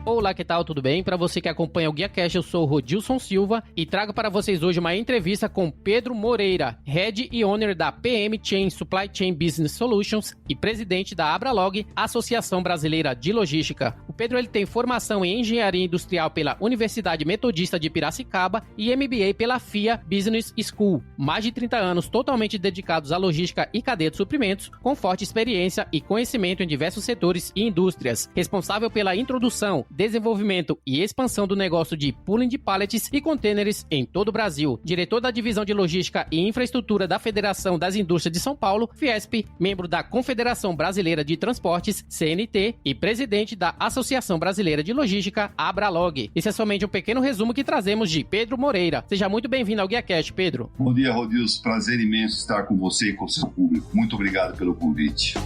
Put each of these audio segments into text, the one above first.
Olá, que tal? Tudo bem? Para você que acompanha o Guia Cash, eu sou o Rodilson Silva e trago para vocês hoje uma entrevista com Pedro Moreira, Head e Owner da PM Chain Supply Chain Business Solutions e presidente da Abralog, Associação Brasileira de Logística. O Pedro ele tem formação em Engenharia Industrial pela Universidade Metodista de Piracicaba e MBA pela FIA Business School. Mais de 30 anos totalmente dedicados à logística e cadeia de suprimentos, com forte experiência e conhecimento em diversos setores e indústrias. Responsável pela introdução, desenvolvimento e expansão do negócio de pooling de pallets e containers em todo o Brasil. Diretor da Divisão de Logística e Infraestrutura da Federação das Indústrias de São Paulo, Fiesp, membro da Confederação Brasileira de Transportes, CNT, e presidente da Associação Brasileira de Logística, Abralog. Esse é somente um pequeno resumo que trazemos de Pedro Moreira. Seja muito bem-vindo ao Guia Cash, Pedro. Bom dia, Rodilson. Prazer imenso estar com você e com o seu público. Muito obrigado pelo convite.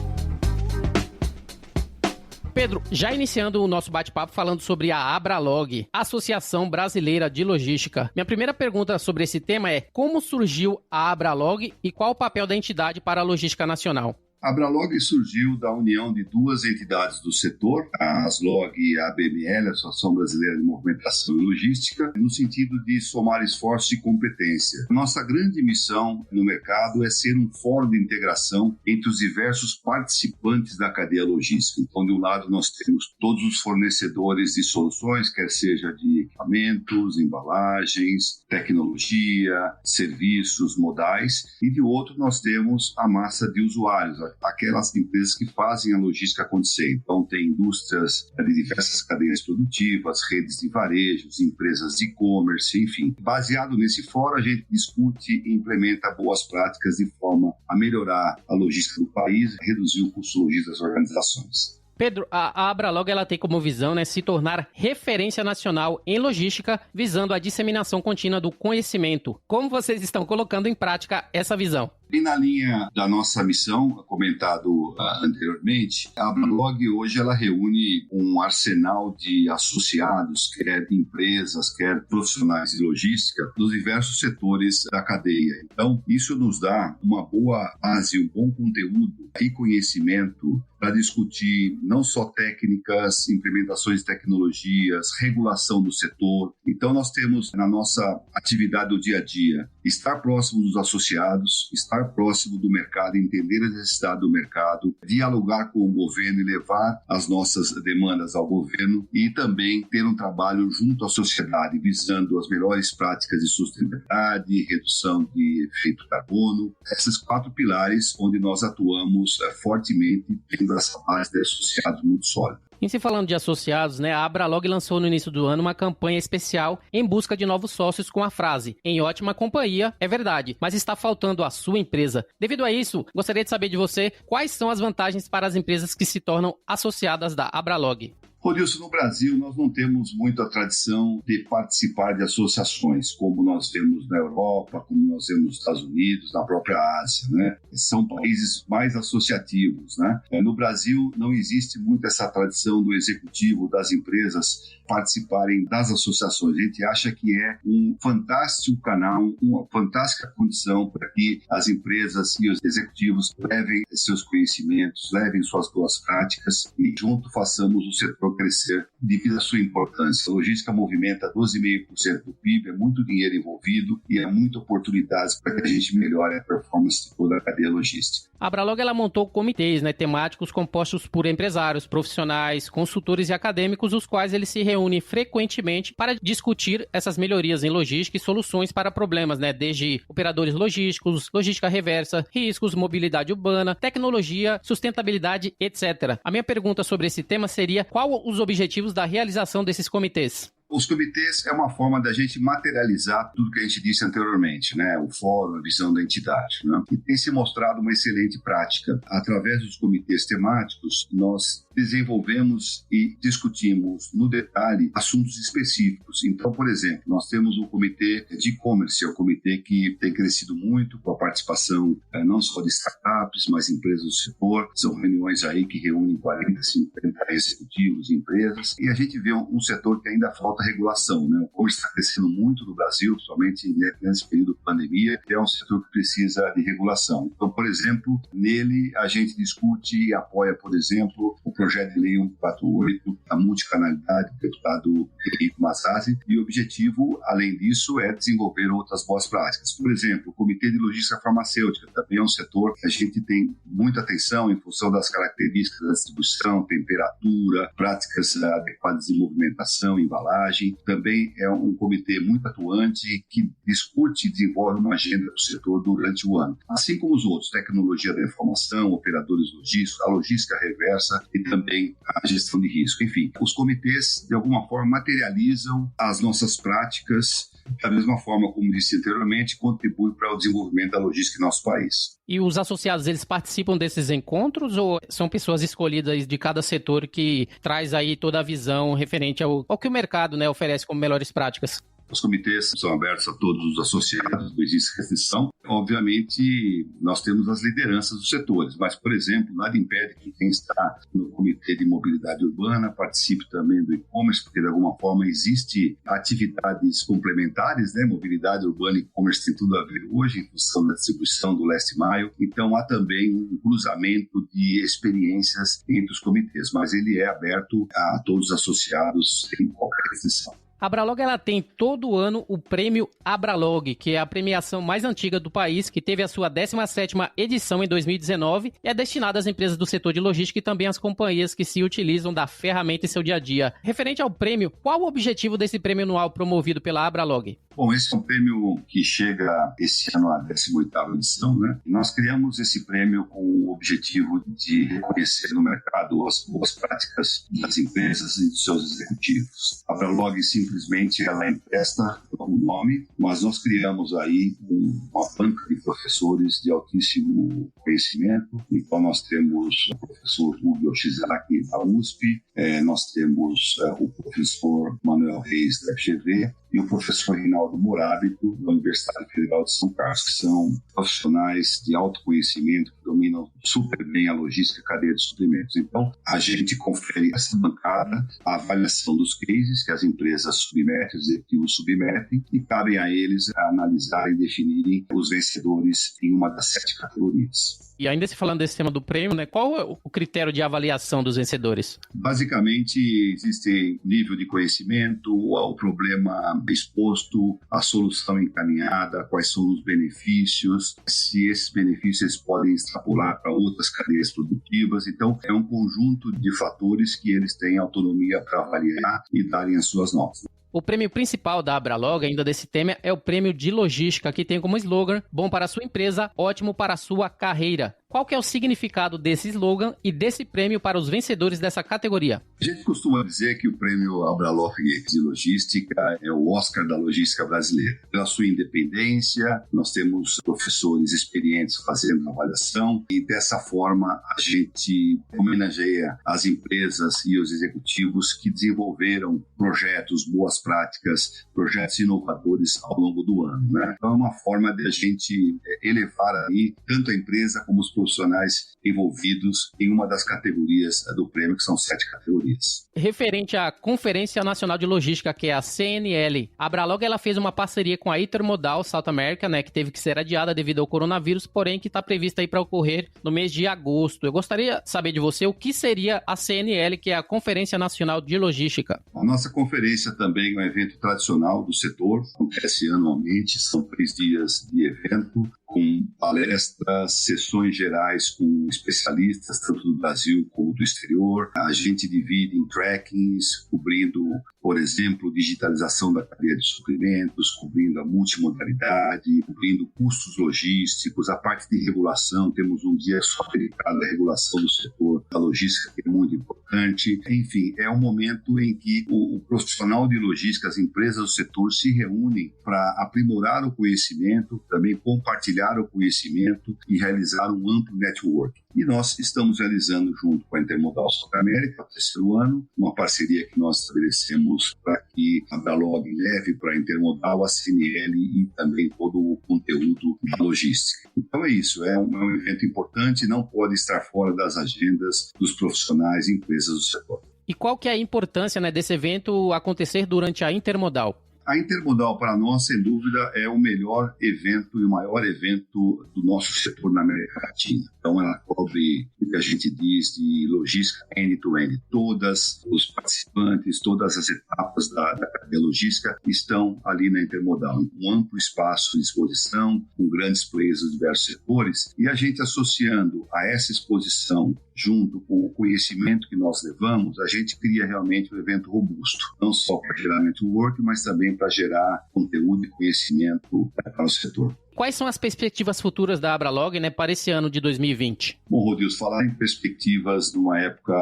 Pedro, já iniciando o nosso bate-papo falando sobre a Abralog, Associação Brasileira de Logística. Minha primeira pergunta sobre esse tema é: como surgiu a Abralog e qual o papel da entidade para a logística nacional? A Abralog surgiu da união de duas entidades do setor, a ASLOG e a ABML, Associação Brasileira de Movimentação e Logística, no sentido de somar esforços e competência. Nossa grande missão no mercado é ser um fórum de integração entre os diversos participantes da cadeia logística. Então, de um lado, nós temos todos os fornecedores de soluções, quer seja de equipamentos, embalagens, tecnologia, serviços, modais, e de outro, nós temos a massa de usuários, aquelas empresas que fazem a logística acontecer. Então, tem indústrias de diversas cadeias produtivas, redes de varejos, empresas de e-commerce, enfim. Baseado nesse fórum, a gente discute e implementa boas práticas de forma a melhorar a logística do país e reduzir o custo logístico das organizações. Pedro, a Abralog ela tem como visão, se tornar referência nacional em logística, visando a disseminação contínua do conhecimento. Como vocês estão colocando em prática essa visão? E na linha da nossa missão, comentado anteriormente, a Abralog hoje ela reúne um arsenal de associados, quer empresas, quer profissionais de logística, dos diversos setores da cadeia. Então, isso nos dá uma boa base, um bom conteúdo e conhecimento para discutir não só técnicas, implementações de tecnologias, regulação do setor. Então, nós temos na nossa atividade do dia a dia estar próximo dos associados, estar próximo do mercado, entender a necessidade do mercado, dialogar com o governo e levar as nossas demandas ao governo e também ter um trabalho junto à sociedade, visando as melhores práticas de sustentabilidade, redução de efeito carbono, esses 4 pilares onde nós atuamos fortemente, tendo essa base de associados muito sólida. Em se falando de associados, a Abralog lançou no início do ano uma campanha especial em busca de novos sócios com a frase: "Em ótima companhia, é verdade, mas está faltando a sua empresa". Devido a isso, gostaria de saber de você quais são as vantagens para as empresas que se tornam associadas da Abralog. Rodilson, no Brasil nós não temos muita tradição de participar de associações, como nós vemos na Europa, como nós vemos nos Estados Unidos, na própria Ásia, São países mais associativos, No Brasil não existe muito essa tradição do executivo, das empresas participarem das associações. A gente acha que é um fantástico canal, uma fantástica condição para que as empresas e os executivos levem seus conhecimentos, levem suas boas práticas e junto façamos o setor crescer devido à sua importância. A logística movimenta 12,5% do PIB, é muito dinheiro envolvido e há muitas oportunidades para que a gente melhore a performance de toda a cadeia logística. A Abralog ela montou comitês temáticos compostos por empresários, profissionais, consultores e acadêmicos, os quais eles se reúnem frequentemente para discutir essas melhorias em logística e soluções para problemas, desde operadores logísticos, logística reversa, riscos, mobilidade urbana, tecnologia, sustentabilidade, etc. A minha pergunta sobre esse tema seria: qual os objetivos da realização desses comitês? Os comitês é uma forma da gente materializar tudo que a gente disse anteriormente, o fórum, a visão da entidade, E tem se mostrado uma excelente prática. Através dos comitês temáticos, nós desenvolvemos e discutimos no detalhe assuntos específicos. Então, por exemplo, nós temos um comitê de e-commerce, é um comitê que tem crescido muito com a participação não só de startups, mas empresas do setor. São reuniões aí que reúnem 40, 50 executivos e empresas. E a gente vê um setor que ainda falta regulação, O e-commerce está crescendo muito no Brasil, somente nesse período de pandemia, e é um setor que precisa de regulação. Então, por exemplo, nele a gente discute e apoia, por exemplo, o projeto de lei 148, a multicanalidade, do deputado Henrique Massasi, e o objetivo, além disso, é desenvolver outras boas práticas. Por exemplo, o Comitê de Logística Farmacêutica também é um setor que a gente tem muita atenção em função das características da distribuição, temperatura, práticas adequadas de movimentação, embalagem. Também é um comitê muito atuante que discute e desenvolve uma agenda do setor durante o ano. Assim como os outros, tecnologia da informação, operadores logísticos, a logística reversa e também a gestão de risco. Enfim, os comitês, de alguma forma, materializam as nossas práticas, da mesma forma como disse anteriormente, contribuem para o desenvolvimento da logística em nosso país. E os associados, eles participam desses encontros ou são pessoas escolhidas de cada setor que traz aí toda a visão referente ao que o mercado, né, oferece como melhores práticas? Os comitês são abertos a todos os associados, não existe restrição. Obviamente, nós temos as lideranças dos setores, mas, por exemplo, nada impede que quem está no Comitê de Mobilidade Urbana participe também do e-commerce, porque, de alguma forma, existe atividades complementares, né? Mobilidade urbana e e-commerce tem tudo a ver hoje, em função da distribuição do Last Mile. Então, há também um cruzamento de experiências entre os comitês, mas ele é aberto a todos os associados sem qualquer restrição. A Abralog, ela tem todo ano o prêmio Abralog, que é a premiação mais antiga do país, que teve a sua 17ª edição em 2019 e é destinada às empresas do setor de logística e também às companhias que se utilizam da ferramenta em seu dia a dia. Referente ao prêmio, qual o objetivo desse prêmio anual promovido pela Abralog? Bom, esse é um prêmio que chega esse ano à 18ª edição, né? Nós criamos esse prêmio com o objetivo de reconhecer no mercado as boas práticas das empresas e dos seus executivos. A Abralog simplesmente ela empresta o nome, mas nós criamos aí uma banca de professores de altíssimo conhecimento. Então nós temos o professor Hugo Yoshizaki da USP, nós temos o professor Manuel Reis da FGV e o professor Reinaldo Morábito da Universidade Federal de São Carlos, que são profissionais de alto conhecimento que dominam super bem a logística e a cadeia de suprimentos. Então, a gente confere essa bancada, a avaliação dos cases que as empresas submetem, os executivos submetem, e cabem a eles a analisarem e definirem os vencedores em uma das 7 categorias. E ainda se falando desse tema do prêmio, né, qual é o critério de avaliação dos vencedores? Basicamente, existe nível de conhecimento, o problema exposto, a solução encaminhada, quais são os benefícios, se esses benefícios podem extrapolar para outras cadeias produtivas. Então, é um conjunto de fatores que eles têm autonomia para avaliar e darem as suas notas. O prêmio principal da Abralog, ainda desse tema, é o prêmio de logística, que tem como slogan: bom para a sua empresa, ótimo para a sua carreira. Qual que é o significado desse slogan e desse prêmio para os vencedores dessa categoria? A gente costuma dizer que o prêmio Abralog de logística é o Oscar da logística brasileira. Pela sua independência, nós temos professores experientes fazendo avaliação e dessa forma a gente homenageia as empresas e os executivos que desenvolveram projetos, boas práticas, projetos inovadores ao longo do ano, né? Então é uma forma de a gente elevar aí tanto a empresa como os profissionais envolvidos em uma das categorias do prêmio, que são 7 categorias. Referente à Conferência Nacional de Logística, que é a CNL, a Abralog ela fez uma parceria com a Intermodal South America, né, que teve que ser adiada devido ao coronavírus, porém que está prevista aí para ocorrer no mês de agosto. Eu gostaria de saber de você o que seria a CNL, que é a Conferência Nacional de Logística. A nossa conferência também é um evento tradicional do setor, acontece anualmente, são 3 dias de evento, com palestras, sessões gerais com especialistas, tanto do Brasil como do exterior. A gente divide em trackings, cobrindo, por exemplo, digitalização da cadeia de suprimentos, cobrindo a multimodalidade, cobrindo custos logísticos, a parte de regulação. Temos um dia só dedicado à regulação do setor da logística, que é muito importante. Enfim, é um momento em que o profissional de logística, as empresas do setor se reúnem para aprimorar o conhecimento, também compartilhar o conhecimento e realizar um amplo network. E nós estamos realizando, junto com a Intermodal South America, no 3º ano, uma parceria que nós estabelecemos para que a Abralog leve para a Intermodal, a CNL e também todo o conteúdo da logística. Então é isso, é um evento importante, não pode estar fora das agendas dos profissionais e empresas do setor. E qual que é a importância, né, desse evento acontecer durante a Intermodal? A Intermodal, para nós, sem dúvida, é o melhor evento e o maior evento do nosso setor na América Latina. Então, ela cobre o que a gente diz de logística end-to-end. Todos os participantes, todas as etapas da cadeia logística estão ali na Intermodal. Um amplo espaço de exposição, com grandes players dos diversos setores, e a gente associando a essa exposição junto com o conhecimento que nós levamos, a gente cria realmente um evento robusto, não só para gerar network, mas também para gerar conteúdo e conhecimento para o setor. Quais são as perspectivas futuras da Abralog, para esse ano de 2020? Bom, Rodilson, falar em perspectivas numa época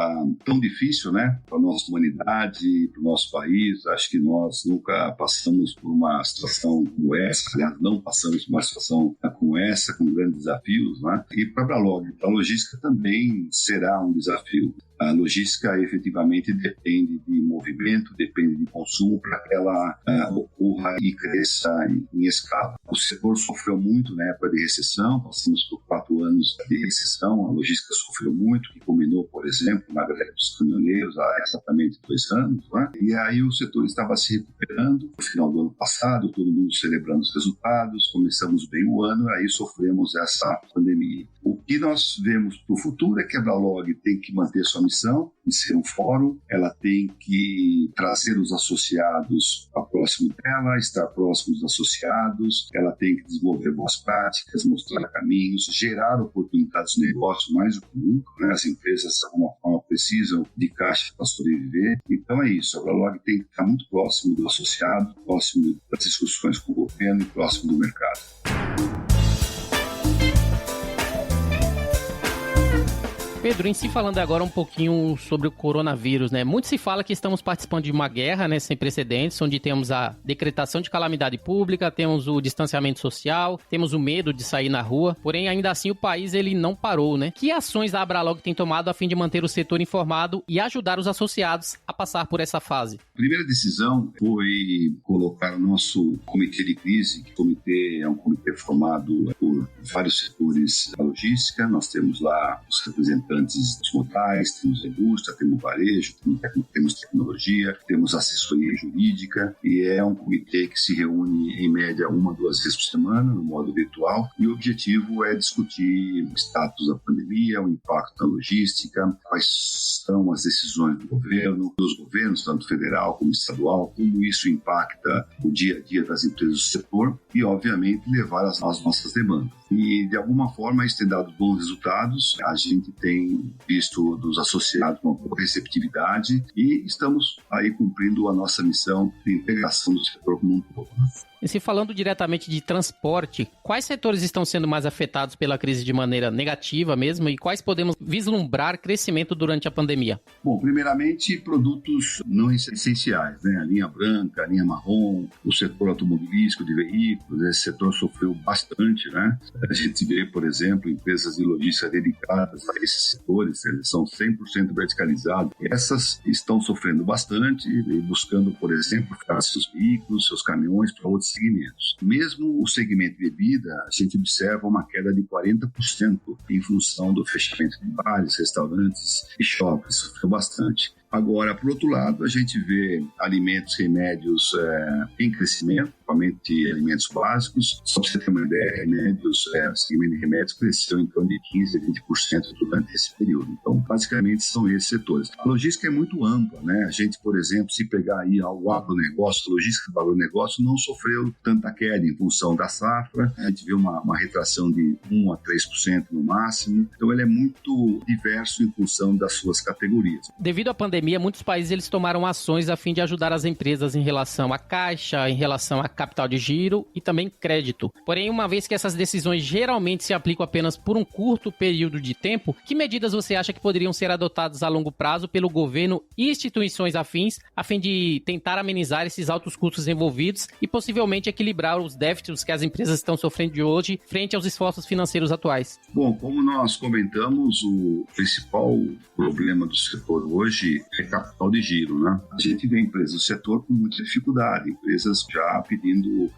tão difícil, para a nossa humanidade, para o nosso país, acho que nós nunca passamos por uma situação como essa, aliás, não passamos por uma situação como essa, com grandes desafios, E para a Abralog, a logística também será um desafio. A logística efetivamente depende de movimento, depende de consumo para que ela ocorra e cresça em escala. O setor sofreu muito na época de recessão, passamos por 4 anos de recessão, a logística sofreu muito, que culminou, por exemplo, na greve dos caminhoneiros há exatamente 2 anos. E aí o setor estava se recuperando no final do ano passado, todo mundo celebrando os resultados, começamos bem o ano, aí sofremos essa pandemia. O que nós vemos para o futuro é que a Abralog tem que manter sua missão de ser um fórum, ela tem que trazer os associados para próximo dela, estar próximo dos associados, ela tem que desenvolver boas práticas, mostrar caminhos, gerar oportunidades de negócio mais do que nunca. As empresas, de alguma forma, precisam de caixa para sobreviver. Então é isso, a Abralog tem que estar muito próximo do associado, próximo das discussões com o governo e próximo do mercado. Pedro, em si falando agora um pouquinho sobre o coronavírus, Muito se fala que estamos participando de uma guerra, sem precedentes, onde temos a decretação de calamidade pública, temos o distanciamento social, temos o medo de sair na rua, porém ainda assim o país ele não parou, Que ações a Abralog tem tomado a fim de manter o setor informado e ajudar os associados a passar por essa fase? A primeira decisão foi colocar o nosso comitê de crise, que o comitê é um comitê formado por vários setores da logística, nós temos lá os representantes dos modais, temos a indústria, temos varejo, temos tecnologia, temos assessoria jurídica, e é um comitê que se reúne em média 1 a 2 vezes por semana, no modo virtual, e o objetivo é discutir o status da pandemia, o impacto na logística, quais são as decisões do governo, dos governos, tanto federal como estadual, como isso impacta o dia a dia das empresas do setor e, obviamente, levar as nossas demandas. E, de alguma forma, isso tem dado bons resultados. A gente tem visto dos associados uma boa receptividade e estamos aí cumprindo a nossa missão de integração do setor como um todo. E se falando diretamente de transporte, quais setores estão sendo mais afetados pela crise de maneira negativa mesmo e quais podemos vislumbrar crescimento durante a pandemia? Bom, primeiramente, produtos não essenciais, A linha branca, a linha marrom, o setor automobilístico de veículos, esse setor sofreu bastante, A gente vê, por exemplo, empresas de logística dedicadas a esses setores, eles são 100% verticalizados. Essas estão sofrendo bastante e buscando, por exemplo, ficar seus veículos, seus caminhões para outros segmentos. Mesmo o segmento de bebida, a gente observa uma queda de 40% em função do fechamento de bares, restaurantes e shoppings, sofreu bastante. Agora, por outro lado, a gente vê alimentos e remédios em crescimento, principalmente alimentos básicos. Só para você ter uma ideia, o segmento de remédios cresceu em torno de 15% a 20% durante esse período. Então, basicamente, são esses setores. A logística é muito ampla, A gente, por exemplo, se pegar aí o agronegócio, a logística do agronegócio não sofreu tanta queda em função da safra. A gente vê uma retração de 1% a 3% no máximo. Então, ele é muito diverso em função das suas categorias. Devido à pandemia, muitos países eles tomaram ações a fim de ajudar as empresas em relação à caixa, em relação a capital de giro e também crédito. Porém, uma vez que essas decisões geralmente se aplicam apenas por um curto período de tempo, que medidas você acha que poderiam ser adotadas a longo prazo pelo governo e instituições afins a fim de tentar amenizar esses altos custos envolvidos e possivelmente equilibrar os déficits que as empresas estão sofrendo de hoje frente aos esforços financeiros atuais? Bom, como nós comentamos, o principal problema do setor hoje capital de giro, né? A gente vê empresas do setor com muita dificuldade, empresas já pedindo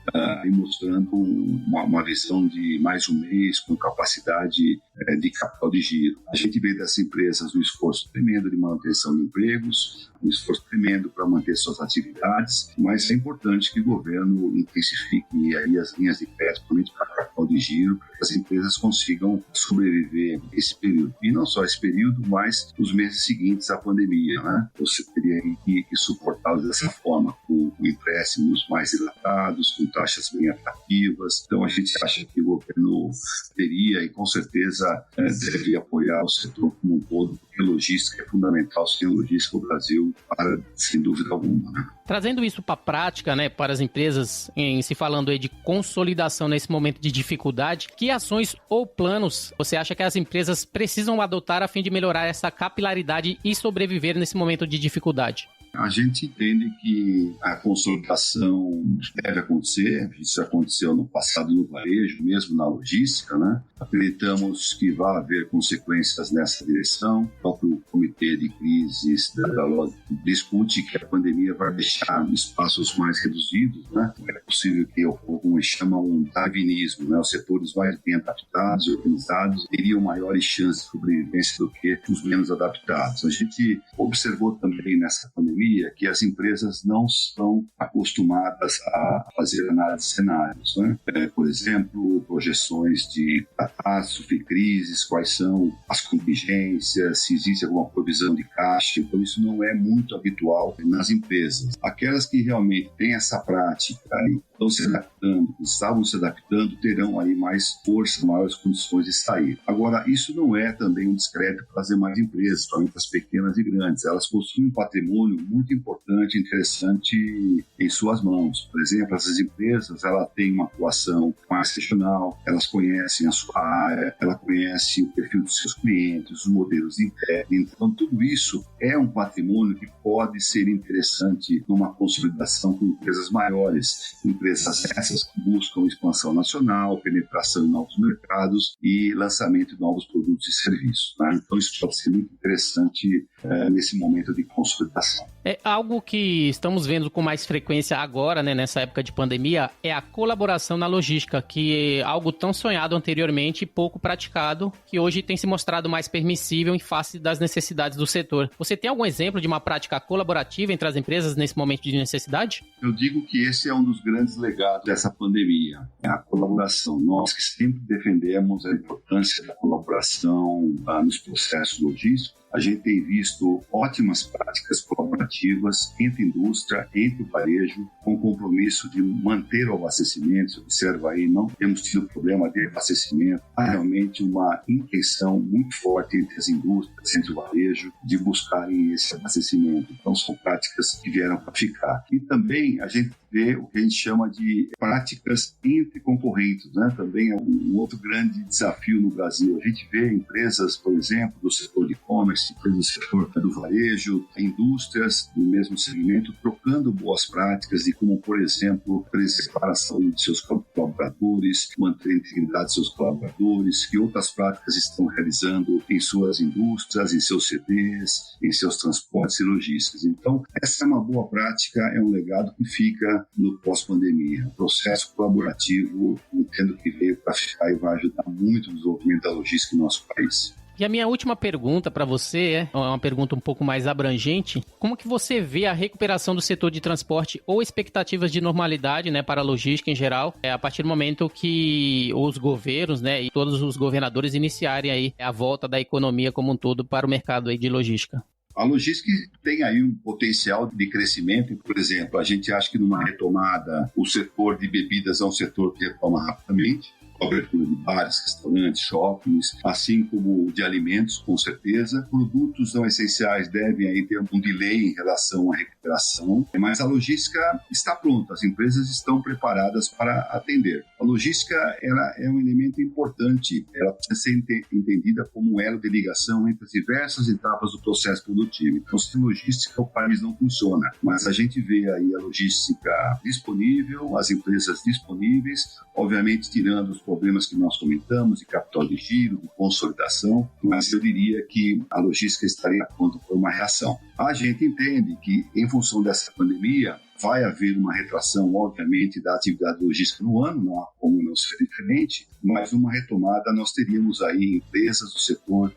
e mostrando uma visão de mais um mês com capacidade de capital de giro. A gente vê dessas empresas um esforço tremendo de manutenção de empregos, um esforço tremendo para manter suas atividades, mas é importante que o governo intensifique aí as linhas de crédito, principalmente para capital de giro, para que as empresas consigam sobreviver esse período. E não só esse período, mas os meses seguintes à pandemia, né? Você teria que suportá-los dessa forma, com empréstimos mais dilatados, com taxas bem atrativas. Então, a gente acha que o governo teria e, com certeza, deve apoiar o setor como um todo, porque logística é fundamental. Sem logística, o Brasil para, sem dúvida alguma, né? Trazendo isso para a prática, né, para as empresas, se falando aí de consolidação nesse momento de dificuldade, que ações ou planos você acha que as empresas precisam adotar a fim de melhorar essa capilaridade e sobreviver nesse momento de dificuldade? A gente entende que a consolidação deve acontecer, isso aconteceu no passado no varejo, mesmo na logística, né? Acreditamos que vai haver consequências nessa direção. O próprio Comitê de Crises da LOG discute que a pandemia vai deixar espaços mais reduzidos, né? É possível que ocorra o que chama um darwinismo, né? Os setores mais bem adaptados e organizados teriam maiores chances de sobrevivência do que os menos adaptados. A gente observou também nessa pandemia que as empresas não estão acostumadas a fazer análise de cenários, né? Por exemplo, projeções de catástrofe, crises, quais são as contingências, se existe alguma provisão de caixa. Então, isso não é muito habitual nas empresas. Aquelas que realmente têm essa prática e estão se adaptando, estavam se adaptando, terão aí mais força, maiores condições de sair. Agora, isso não é também um descrédito para as demais empresas, principalmente as pequenas e grandes. Elas possuem um patrimônio muito importante e interessante em suas mãos. Por exemplo, essas empresas, ela tem uma atuação mais regional, elas conhecem a sua área, ela conhece o perfil dos seus clientes, os modelos internos. Então, tudo isso é um patrimônio que pode ser interessante numa consolidação com empresas maiores, empresas essas que buscam expansão nacional, penetração em novos mercados e lançamento de novos produtos e serviços, né? Então, isso pode ser muito interessante nesse momento de consolidação. É algo que estamos vendo com mais frequência agora, né, nessa época de pandemia, é a colaboração na logística, que é algo tão sonhado anteriormente e pouco praticado, que hoje tem se mostrado mais permissível em face das necessidades do setor. Você tem algum exemplo de uma prática colaborativa entre as empresas nesse momento de necessidade? Eu digo que esse é um dos grandes legados dessa pandemia, é a colaboração. Nós que sempre defendemos a importância da colaboração nos processos logísticos, a gente tem visto ótimas práticas colaborativas entre a indústria, entre o varejo, com o compromisso de manter o abastecimento. Você observa aí, não temos tido problema de abastecimento. Há realmente uma intenção muito forte entre as indústrias, entre o varejo, de buscarem esse abastecimento. Então, são práticas que vieram para ficar. E também a gente vê o que a gente chama de práticas entre concorrentes, né? Também é um outro grande desafio no Brasil. A gente vê empresas, por exemplo, do setor de e-commerce, empresas do setor do varejo, indústrias do mesmo segmento, trocando boas práticas de como, por exemplo, preservar a saúde de seus colaboradores, manter a integridade de seus colaboradores, que outras práticas estão realizando em suas indústrias, em seus CDs, em seus transportes e logísticas. Então, essa é uma boa prática, é um legado que fica no pós-pandemia. O processo colaborativo, entendo que veio para ficar e vai ajudar muito no desenvolvimento da logística no nosso país. E a minha última pergunta para você é uma pergunta um pouco mais abrangente. Como que você vê a recuperação do setor de transporte ou expectativas de normalidade, né, para a logística em geral, a partir do momento que os governos, né, e todos os governadores iniciarem aí a volta da economia como um todo para o mercado aí de logística? A logística tem aí um potencial de crescimento. Por exemplo, a gente acha que numa retomada o setor de bebidas é um setor que retoma rapidamente. Abertura de bares, restaurantes, shoppings, assim como de alimentos, com certeza. Produtos não essenciais devem aí ter um delay em relação à recuperação, mas a logística está pronta, as empresas estão preparadas para atender. A logística ela é um elemento importante, ela precisa ser entendida como um elo de ligação entre as diversas etapas do processo produtivo. Então, sem logística, o país não funciona, mas a gente vê aí a logística disponível, as empresas disponíveis, obviamente tirando os problemas que nós comentamos, de capital de giro, de consolidação, mas eu diria que a logística estaria pronta para uma reação. A gente entende que, em função dessa pandemia, vai haver uma retração, obviamente, da atividade logística no ano, não há como não ser diferente, mas uma retomada nós teríamos aí empresas do setor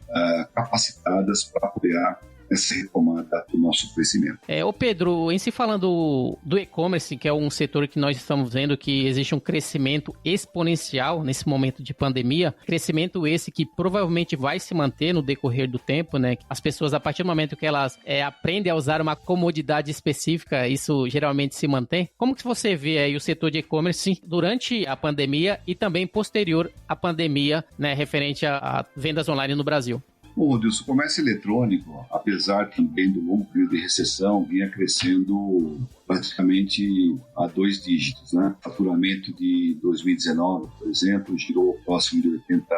capacitadas para apoiar essa retomada do nosso crescimento. Ô Pedro, em se falando do e-commerce, que é um setor que nós estamos vendo que existe um crescimento exponencial nesse momento de pandemia, crescimento esse que provavelmente vai se manter no decorrer do tempo, né? As pessoas, a partir do momento que elas aprendem a usar uma comodidade específica, isso geralmente se mantém. Como que você vê aí o setor de e-commerce durante a pandemia e também posterior à pandemia, né, referente a vendas online no Brasil? Bom, Rodilson, o comércio eletrônico, apesar também do longo período de recessão, vinha crescendo praticamente a 2 dígitos, né? O faturamento de 2019, por exemplo, girou próximo de 80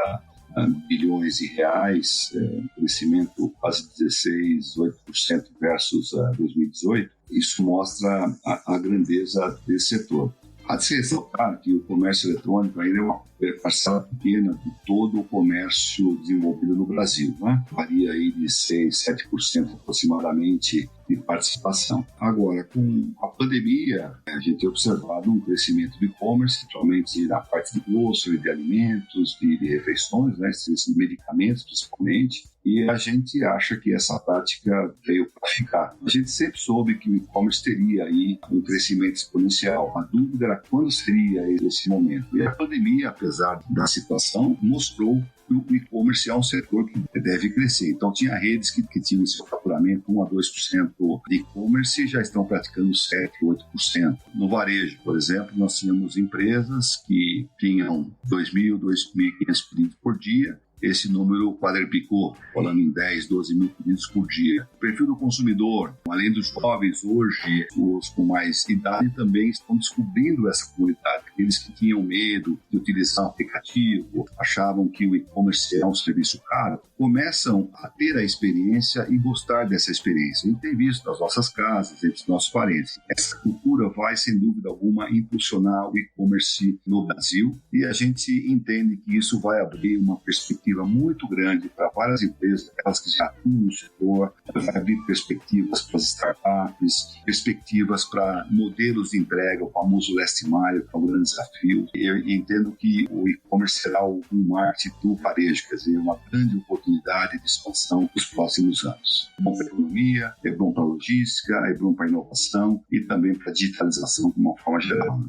bilhões de reais, crescimento quase 18% versus 2018. Isso mostra a grandeza desse setor. Há de se ressaltar que o comércio eletrônico ainda é uma parcela pequena de todo o comércio desenvolvido no Brasil, né? Varia aí de 6%, 7% aproximadamente de participação. Agora, com a pandemia, a gente tem observado um crescimento do e-commerce, principalmente na parte de grocery, de alimentos, de refeições, né? De medicamentos principalmente, e a gente acha que essa prática veio para ficar. A gente sempre soube que o e-commerce teria aí um crescimento exponencial. A dúvida era quando seria esse momento. E a pandemia, apesar da situação, mostrou que o e-commerce é um setor que deve crescer. Então, tinha redes que tinham seu faturamento 1 a 2% de e-commerce e já estão praticando 7%, 8%. No varejo, por exemplo, nós tínhamos empresas que tinham 2.000, 2.500 pedidos por dia. Esse número quadruplicou, falando em 10, 12 mil pedidos por dia. O perfil do consumidor, além dos jovens hoje, os com mais idade também estão descobrindo essa comunidade. Aqueles que tinham medo de utilizar o aplicativo, achavam que o e-commerce é um serviço caro, começam a ter a experiência e gostar dessa experiência. A gente tem visto nas nossas casas, entre os nossos parentes. Essa cultura vai, sem dúvida alguma, impulsionar o e-commerce no Brasil e a gente entende que isso vai abrir uma perspectiva muito grande para várias empresas, aquelas que já atuam no setor, vai abrir perspectivas para as startups, perspectivas para modelos de entrega, o famoso last mile, que é um grande desafio. Eu entendo que o e-commerce será o marketing do varejo, quer dizer, uma grande oportunidade de expansão nos próximos anos. É bom para a economia, é bom para a logística, é bom para a inovação e também para a digitalização de uma forma geral.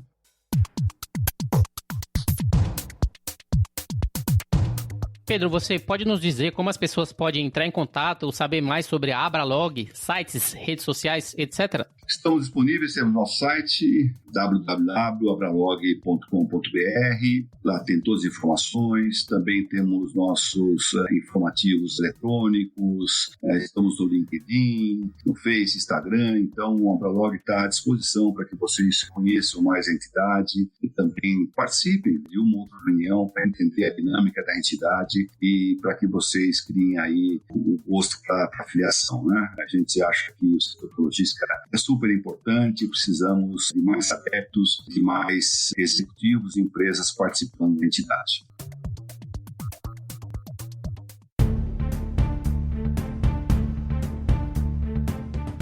Pedro, você pode nos dizer como as pessoas podem entrar em contato ou saber mais sobre a Abralog, sites, redes sociais, etc.? Estamos disponíveis, temos nosso site www.abralog.com.br, lá tem todas as informações, também temos nossos informativos eletrônicos, estamos no LinkedIn, no Face, Instagram, então o Abralog está à disposição para que vocês conheçam mais a entidade e também participem de uma outra reunião para entender a dinâmica da entidade e para que vocês criem aí o gosto para a filiação, né? A gente acha que o setor de logística é super importante, precisamos de mais adeptos, de mais executivos e empresas participando da entidade.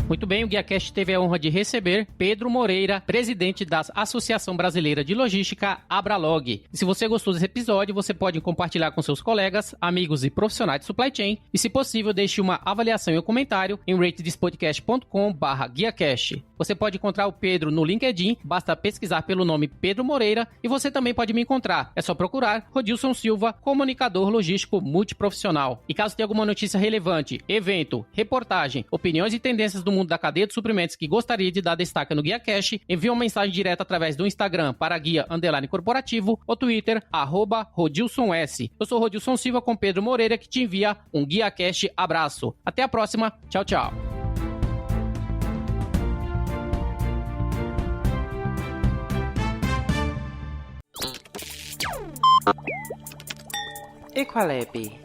Muito bem, o GuiaCast teve a honra de receber Pedro Moreira, presidente da Associação Brasileira de Logística, Abralog. E se você gostou desse episódio, você pode compartilhar com seus colegas, amigos e profissionais de supply chain. E se possível, deixe uma avaliação e um comentário em ratedthispodcast.com/GuiaCast. Você pode encontrar o Pedro no LinkedIn, basta pesquisar pelo nome Pedro Moreira. E você também pode me encontrar, é só procurar Rodilson Silva, comunicador logístico multiprofissional. E caso tenha alguma notícia relevante, evento, reportagem, opiniões e tendências do mundo da cadeia de suprimentos que gostaria de dar destaque no GuiaCast, envie uma mensagem direta através do Instagram para guia_corporativo ou Twitter, @RodilsonS. Eu sou Rodilson Silva com Pedro Moreira, que te envia um GuiaCast abraço. Até a próxima. Tchau, tchau. E qual é, B?